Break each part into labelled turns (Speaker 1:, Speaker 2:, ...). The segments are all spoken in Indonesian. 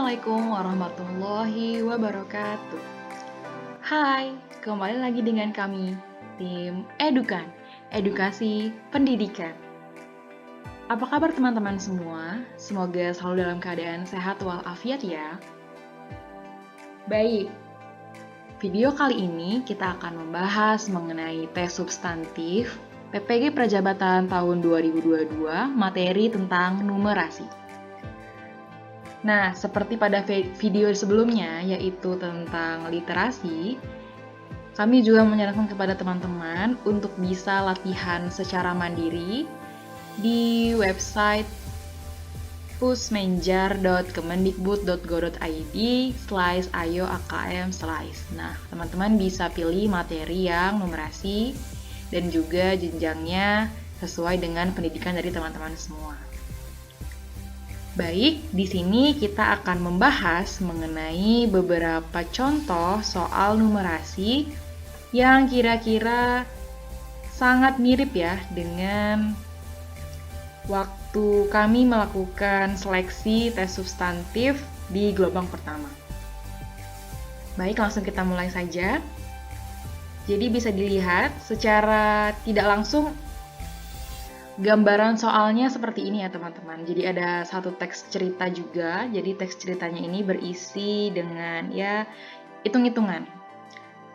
Speaker 1: Assalamualaikum warahmatullahi wabarakatuh. Hai, kembali lagi dengan kami, tim Edukan, Edukasi Pendidikan. Apa kabar teman-teman semua? Semoga selalu dalam keadaan sehat walafiat ya. Baik, video kali ini kita akan membahas mengenai tes substantif PPG Prajabatan tahun 2022, materi tentang numerasi. Nah, seperti pada video sebelumnya, yaitu tentang literasi, kami juga menyarankan kepada teman-teman untuk bisa latihan secara mandiri di website pusmenjar.kemendikbud.go.id/ayoakm/. Nah, teman-teman bisa pilih materi yang numerasi dan juga jenjangnya sesuai dengan pendidikan dari teman-teman semua. Baik, di sini kita akan membahas mengenai beberapa contoh soal numerasi yang kira-kira sangat mirip ya dengan waktu kami melakukan seleksi tes substantif di gelombang pertama. Baik, langsung kita mulai saja. Jadi bisa dilihat secara tidak langsung gambaran soalnya seperti ini ya teman-teman. Jadi ada satu teks cerita juga. Jadi teks ceritanya ini berisi dengan ya hitung-hitungan.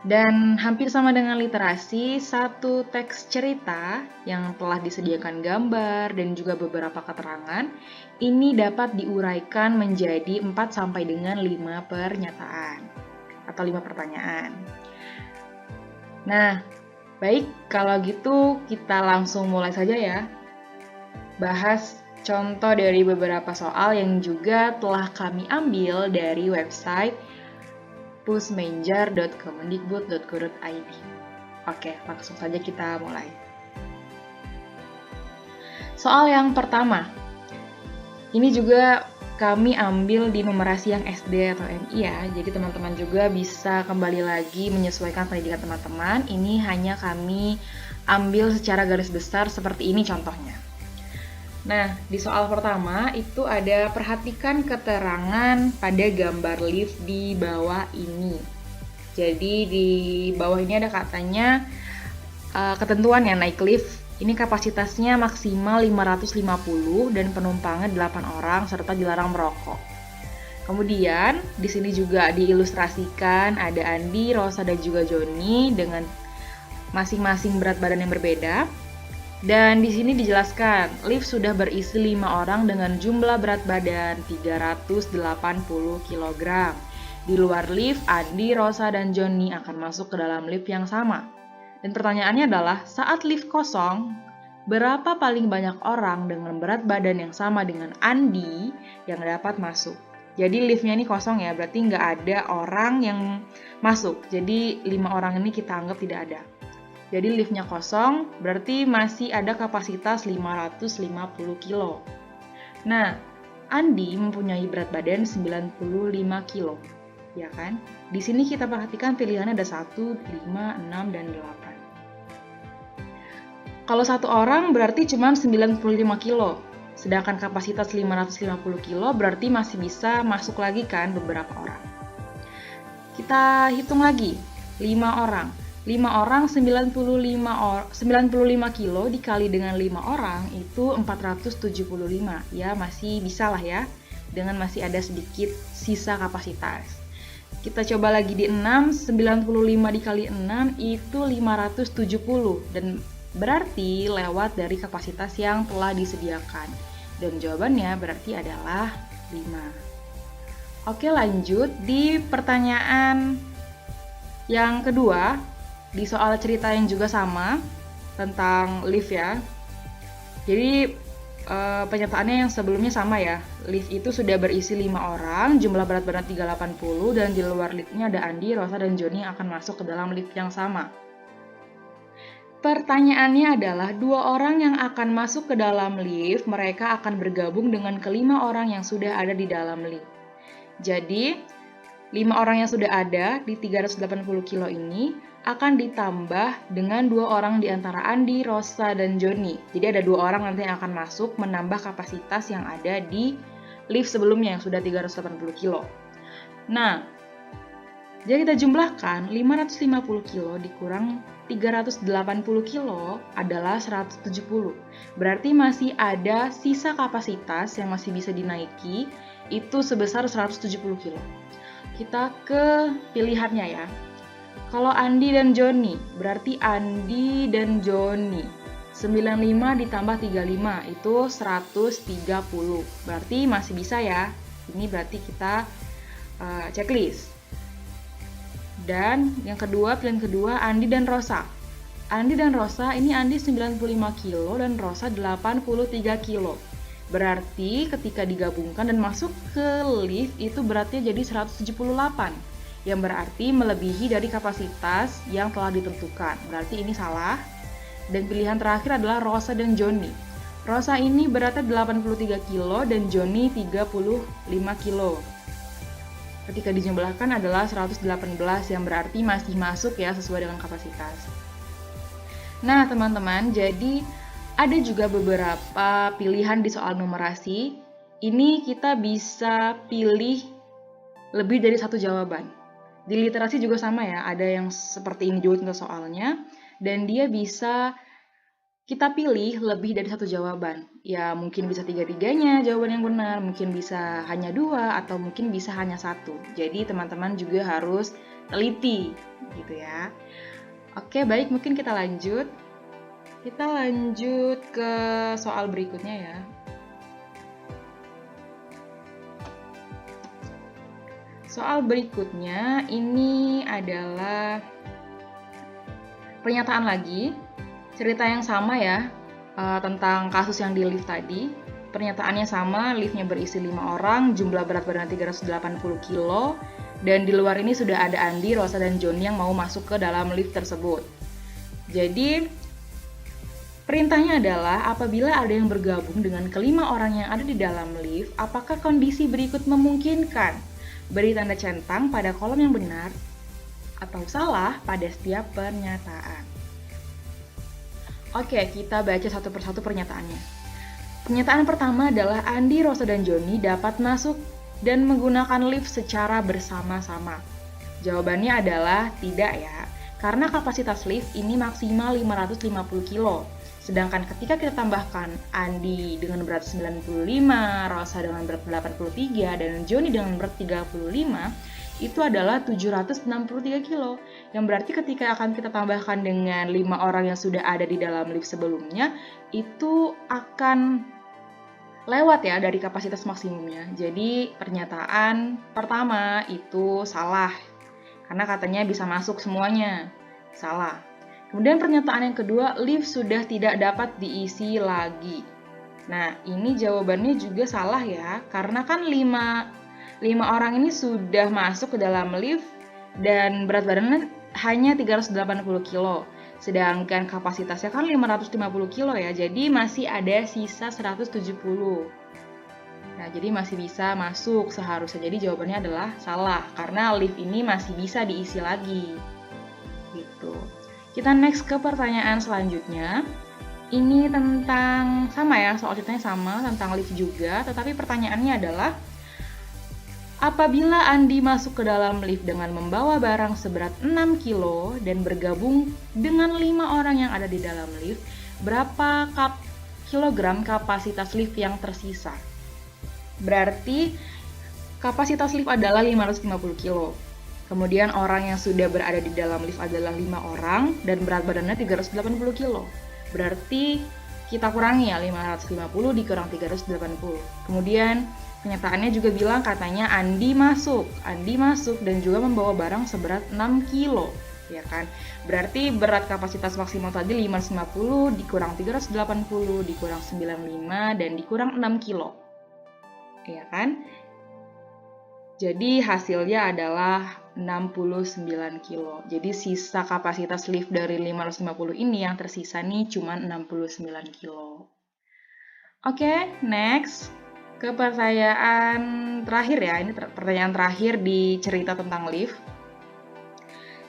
Speaker 1: Dan hampir sama dengan literasi, satu teks cerita yang telah disediakan gambar dan juga beberapa keterangan ini dapat diuraikan menjadi 4 sampai dengan 5 pernyataan atau 5 pertanyaan. Nah, baik, kalau gitu kita langsung mulai saja ya. Bahas contoh dari beberapa soal yang juga telah kami ambil dari website pusmenjar.kemendikbud.go.id. Oke, langsung saja kita mulai. Soal yang pertama. Ini juga kami ambil di numerasi yang SD atau MI ya. Jadi teman-teman juga bisa kembali lagi menyesuaikan pendidikan teman-teman. Ini hanya kami ambil secara garis besar seperti ini contohnya. Nah, di soal pertama itu ada perhatikan keterangan pada gambar lift di bawah ini. Jadi di bawah ini ada katanya ketentuan ya naik lift. Ini kapasitasnya maksimal 550 dan penumpangnya 8 orang serta dilarang merokok. Kemudian di sini juga diilustrasikan ada Andi, Rosa dan juga Joni dengan masing-masing berat badan yang berbeda. Dan di sini dijelaskan, lift sudah berisi 5 orang dengan jumlah berat badan 380 kg. Di luar lift, Andi, Rosa, dan Joni akan masuk ke dalam lift yang sama. Dan pertanyaannya adalah, saat lift kosong, berapa paling banyak orang dengan berat badan yang sama dengan Andi yang dapat masuk? Jadi liftnya ini kosong ya, berarti nggak ada orang yang masuk. Jadi 5 orang ini kita anggap tidak ada. Jadi liftnya kosong, berarti masih ada kapasitas 550 kilo. Nah, Andi mempunyai berat badan 95 kilo, ya kan? Di sini kita perhatikan pilihannya ada 1, 5, 6, dan 8. Kalau satu orang berarti cuma 95 kilo, sedangkan kapasitas 550 kilo berarti masih bisa masuk lagi kan beberapa orang. Kita hitung lagi, 5 orang. 5 orang 95 kilo dikali dengan 5 orang itu 475. Ya, masih bisa lah ya. Dengan masih ada sedikit sisa kapasitas. Kita coba lagi di 6, 95 dikali 6 itu 570 dan berarti lewat dari kapasitas yang telah disediakan. Dan jawabannya berarti adalah 5. Oke, lanjut di pertanyaan yang kedua. Di soal cerita yang juga sama tentang lift ya. Jadi penyataannya yang sebelumnya sama ya. Lift itu sudah berisi 5 orang, jumlah berat badan 380 dan di luar liftnya ada Andi, Rosa, dan Joni yang akan masuk ke dalam lift yang sama. Pertanyaannya adalah 2 orang yang akan masuk ke dalam lift, mereka akan bergabung dengan kelima orang yang sudah ada di dalam lift. Jadi 5 orang yang sudah ada di 380 kilo ini akan ditambah dengan 2 orang di antara Andi, Rosa, dan Joni. Jadi ada 2 orang nanti yang akan masuk menambah kapasitas yang ada di lift sebelumnya yang sudah 380 kilo. Nah, jadi kita jumlahkan 550 kilo dikurang 380 kilo adalah 170. Berarti masih ada sisa kapasitas yang masih bisa dinaiki, itu sebesar 170 kilo. Kita ke pilihannya ya. Kalau Andi dan Joni, berarti Andi dan Joni 95 ditambah 35 itu 130. Berarti masih bisa ya. Ini berarti kita checklist. Dan yang kedua, pilihan kedua, Andi dan Rosa. Andi dan Rosa, ini Andi 95 kilo dan Rosa 83 kilo. Berarti ketika digabungkan dan masuk ke lift itu beratnya jadi 178. Yang berarti melebihi dari kapasitas yang telah ditentukan. Berarti ini salah. Dan pilihan terakhir adalah Rosa dan Joni. Rosa ini beratnya 83 kilo dan Joni 35 kilo. Ketika dijumlahkan adalah 118 yang berarti masih masuk ya sesuai dengan kapasitas. Nah teman-teman, jadi ada juga beberapa pilihan di soal numerasi. Ini kita bisa pilih lebih dari satu jawaban. Di literasi juga sama ya, ada yang seperti ini juga untuk soalnya. Dan dia bisa kita pilih lebih dari satu jawaban. Ya mungkin bisa tiga-tiganya jawaban yang benar, mungkin bisa hanya dua, atau mungkin bisa hanya satu. Jadi teman-teman juga harus teliti gitu ya. Oke, baik, mungkin kita lanjut. Kita lanjut ke soal berikutnya ya. Soal berikutnya ini adalah pernyataan lagi. Cerita yang sama ya, tentang kasus yang di lift tadi. Pernyataannya sama, liftnya berisi 5 orang, jumlah berat badan 380 kilo, dan di luar ini sudah ada Andi, Rosa, dan Joni yang mau masuk ke dalam lift tersebut. Jadi, perintahnya adalah apabila ada yang bergabung dengan kelima orang yang ada di dalam lift, apakah kondisi berikut memungkinkan? Beri tanda centang pada kolom yang benar atau salah pada setiap pernyataan. Oke, kita baca satu persatu pernyataannya. Pernyataan pertama adalah Andi, Rosa, dan Joni dapat masuk dan menggunakan lift secara bersama-sama. Jawabannya adalah tidak ya, karena kapasitas lift ini maksimal 550 kilo. Sedangkan ketika kita tambahkan Andi dengan berat 95, Rosa dengan berat 83, dan Joni dengan berat 35, itu adalah 763 kilo. Yang berarti ketika akan kita tambahkan dengan 5 orang yang sudah ada di dalam lift sebelumnya, itu akan lewat ya dari kapasitas maksimumnya. Jadi pernyataan pertama itu salah, karena katanya bisa masuk semuanya. Salah. Kemudian pernyataan yang kedua, lift sudah tidak dapat diisi lagi. Nah, ini jawabannya juga salah ya, karena kan 5 orang ini sudah masuk ke dalam lift dan berat badannya hanya 380 kilo. Sedangkan kapasitasnya kan 550 kilo ya, jadi masih ada sisa 170. Nah, jadi masih bisa masuk seharusnya. Jadi jawabannya adalah salah, karena lift ini masih bisa diisi lagi. Gitu. Kita next ke pertanyaan selanjutnya. Ini tentang, sama ya, soal ceritanya sama, tentang lift juga, tetapi pertanyaannya adalah, apabila Andi masuk ke dalam lift dengan membawa barang seberat 6 kilo dan bergabung dengan 5 orang yang ada di dalam lift, berapa kilogram kapasitas lift yang tersisa? Berarti kapasitas lift adalah 550 kilo. Kemudian orang yang sudah berada di dalam lift adalah 5 orang dan berat badannya 380 kilo. Berarti kita kurangi ya, 550 dikurang 380. Kemudian kenyataannya juga bilang katanya Andi masuk dan juga membawa barang seberat 6 kilo, ya kan? Berarti berat kapasitas maksimal tadi 550 dikurang 380 dikurang 95 dan dikurang 6 kilo, ya kan? Jadi hasilnya adalah 69 kilo. Jadi sisa kapasitas lift dari 550 ini yang tersisa nih cuma 69 kilo. Oke, next. Ke pertanyaan terakhir ya, ini pertanyaan terakhir di cerita tentang lift.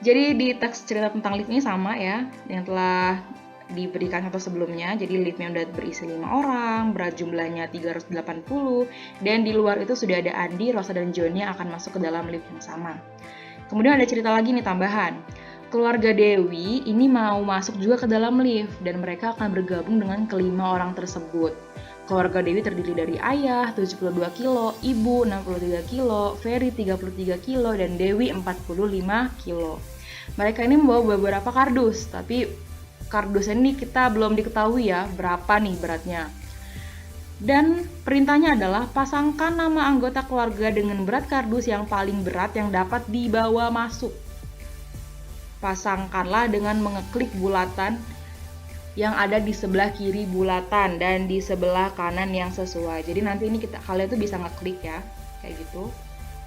Speaker 1: Jadi di teks cerita tentang lift ini sama ya, yang telah diberikan contoh sebelumnya. Jadi liftnya udah berisi 5 orang, berat jumlahnya 380, dan di luar itu sudah ada Andi, Rosa, dan John yang akan masuk ke dalam lift yang sama. Kemudian ada cerita lagi nih tambahan. Keluarga Dewi ini mau masuk juga ke dalam lift dan mereka akan bergabung dengan kelima orang tersebut. Keluarga Dewi terdiri dari ayah 72 kilo, ibu 63 kilo, Ferry 33 kilo, dan Dewi 45 kilo. Mereka ini membawa beberapa kardus, tapi kardus ini kita belum diketahui ya berapa nih beratnya. Dan perintahnya adalah pasangkan nama anggota keluarga dengan berat kardus yang paling berat yang dapat dibawa masuk. Pasangkanlah dengan mengeklik bulatan yang ada di sebelah kiri bulatan dan di sebelah kanan yang sesuai. Jadi nanti ini kalian tuh bisa ngeklik ya, kayak gitu,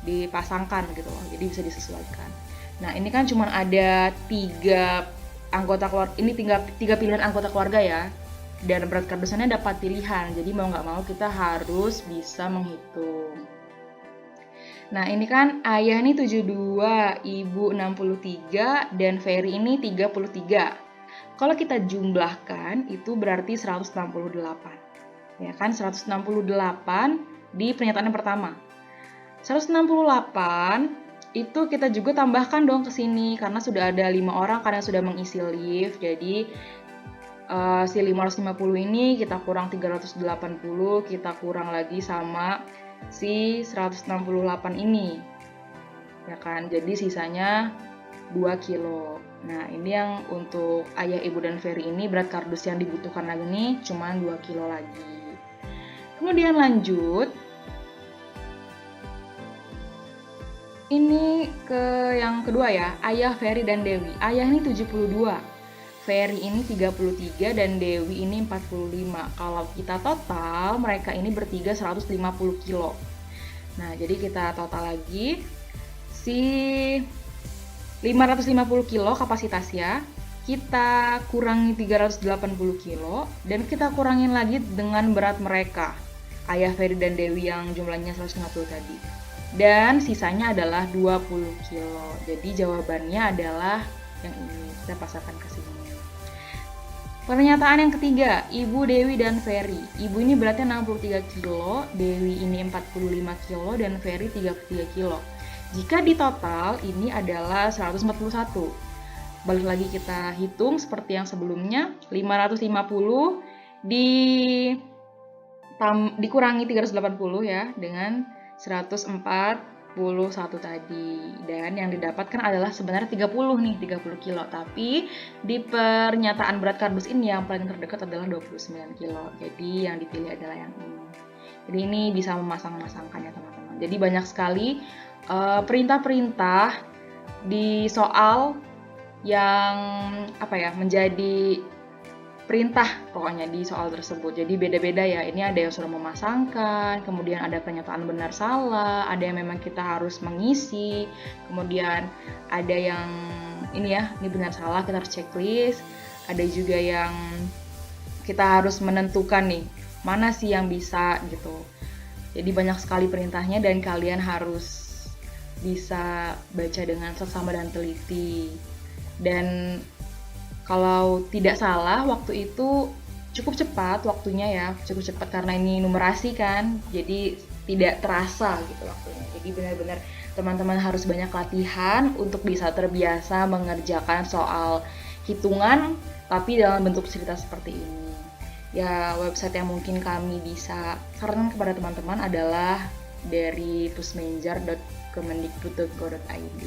Speaker 1: dipasangkan gitu loh. Jadi bisa disesuaikan. Nah ini kan cuma ada 3 anggota keluarga, ini 3 pilihan anggota keluarga ya. Dan berat kardusannya dapat pilihan. Jadi mau nggak mau kita harus bisa menghitung. Nah ini kan ayah ini 72, ibu 63, dan Ferry ini 33. Kalau kita jumlahkan itu berarti 168. Ya kan 168 di pernyataan yang pertama. 168 itu kita juga tambahkan dong ke sini karena sudah ada 5 orang karena sudah mengisi lift. Jadi si 550 ini kita kurang 380, kita kurang lagi sama si 168 ini. Ya kan? Jadi sisanya 2 kilo. Nah, ini yang untuk ayah, ibu, dan Ferry ini berat kardus yang dibutuhkan lagi nih cuma 2 kilo lagi. Kemudian lanjut. Ini ke yang kedua ya, ayah, Ferry, dan Dewi. Ayah ini 72, Ferry ini 33, dan Dewi ini 45. Kalau kita total, mereka ini bertiga 150 kilo. Nah, jadi kita total lagi. Si 550 kilo kapasitasnya, kita kurangi 380 kilo, dan kita kurangin lagi dengan berat mereka, ayah, Ferry, dan Dewi yang jumlahnya 150 tadi. Dan sisanya adalah 20 kilo. Jadi jawabannya adalah yang ini, kita pasangkan ke sini. Pernyataan yang ketiga, Ibu, Dewi, dan Ferry. Ibu ini beratnya 63 kilo, Dewi ini 45 kilo, dan Ferry 33 kilo. Jika di total ini adalah 141. Balik lagi kita hitung seperti yang sebelumnya, 550 dikurangi 380 ya dengan 141 tadi. Dan yang didapatkan adalah sebenarnya 30 nih, 30 kilo. Tapi di pernyataan berat kardus ini yang paling terdekat adalah 29 kilo. Jadi yang dipilih adalah yang ini. Jadi ini bisa memasang-masangkannya teman-teman. Jadi banyak sekali perintah-perintah di soal yang menjadi perintah pokoknya di soal tersebut. Jadi beda-beda ya. Ini ada yang sudah memasangkan, kemudian ada pernyataan benar salah, ada yang memang kita harus mengisi, kemudian ada yang ini benar salah kita harus checklist, ada juga yang kita harus menentukan nih mana sih yang bisa gitu. Jadi banyak sekali perintahnya dan kalian harus bisa baca dengan seksama dan teliti. Dan kalau tidak salah waktu itu cukup cepat waktunya ya, cukup cepat karena ini numerasi kan, jadi tidak terasa gitu waktunya. Jadi benar-benar teman-teman harus banyak latihan untuk bisa terbiasa mengerjakan soal hitungan tapi dalam bentuk cerita seperti ini. Ya, website yang mungkin kami bisa sarankan kepada teman-teman adalah dari pusmenjar.kemendikbud.go.id.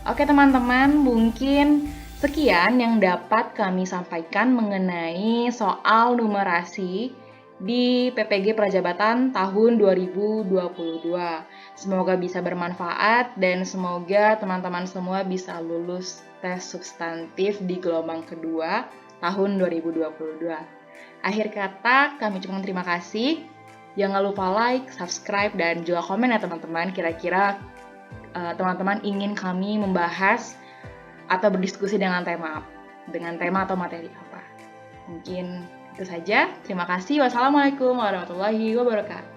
Speaker 1: Oke teman-teman, mungkin sekian yang dapat kami sampaikan mengenai soal numerasi di PPG Prajabatan tahun 2022. Semoga bisa bermanfaat dan semoga teman-teman semua bisa lulus tes substantif di gelombang kedua tahun 2022. Akhir kata, kami ucapkan terima kasih. Jangan lupa like, subscribe, dan juga komen ya teman-teman. Kira-kira teman-teman ingin kami membahas atau berdiskusi dengan tema atau materi apa. Mungkin itu saja. Terima kasih. Wassalamualaikum warahmatullahi wabarakatuh.